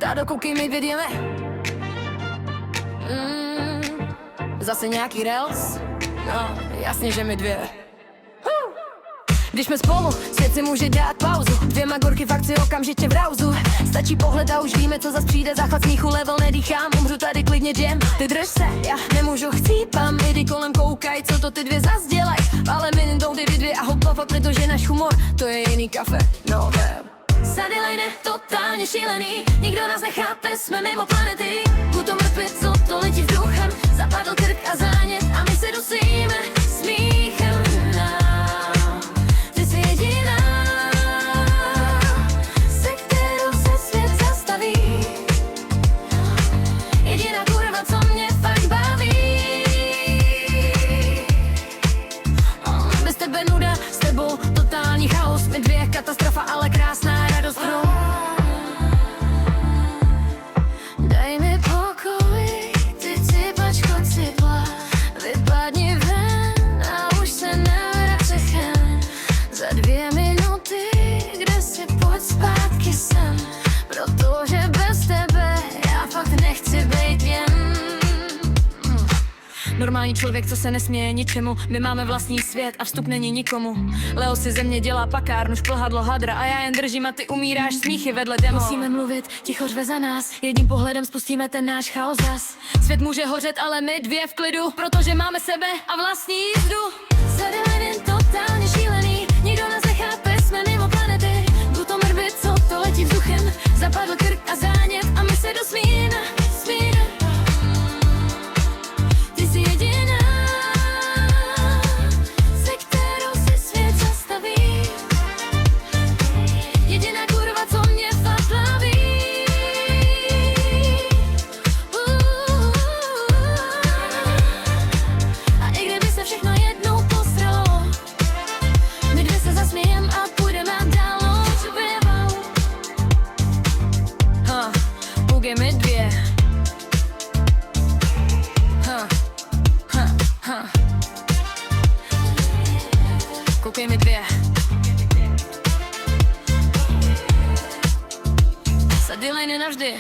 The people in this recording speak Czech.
Tádo, koukej, my vědíme. Zase nějaký rails? No, jasně, že my dvě. Když jsme spolu, svět si může dát pauzu. Dvěma gorky fakt si okamžitě v rauzu. Stačí pohled a už víme, co zas přijde. Záchvat smíchu, level nedýchám, umřu tady klidně jam. Ty drž se, já nemůžu, chcípám. Lidi kolem koukaj, co to ty dvě zas dělaj. Ale my jdou ty dvě a hopava, protože náš humor, to je jiný kafe, no Sadylajne, totálně šílený. Nikdo nás nechápe, jsme mimo planety. Kuto mrtvi, co to letí vzduchem. Zapadl krk a zánět a my se dusíme smíchem. Ty jsi jediná, se kterou se svět zastaví. Jediná kurva, co mě fakt baví. Bez tebe nuda, s tebou totální chaos. My dvě katastrofa, ale krásná radost. Daj mi pokoj, ty cipačko cipla. Vypadni ven a už se nevracím. Za 2 minuty, kde si pojď zpátky sem. Protože bez tebe já fakt nechci být jen normální člověk, co se nesměje ničemu. My máme vlastní svět a vstup není nikomu. Leo si ze mě dělá pakárnu, šplhadlo hadra a já jen držím a ty umíráš, smíchy vedle demo. Musíme mluvit, ticho řve za nás. Jedním pohledem spustíme ten náš chaos zas. Svět může hořet, ale my dvě v klidu, protože máme sebe a vlastní jízdu. Sadylajne, totálně šílený. Nikdo nás nechápe, jsme mimo planety. Buto mrvy, co to letí vzduchem. Zapadl krk a zánět a my se dosmíme, smíme. Ty jsi jediná, se kterou si svět zastaví. Jediná kurva, co mě fakt baví. A i kdyby se všechno jednou posralo, my dvě se zasmějem a půjdeme dál. Půjde my dvě. Koukej mi dvě. Sadylajne navždy.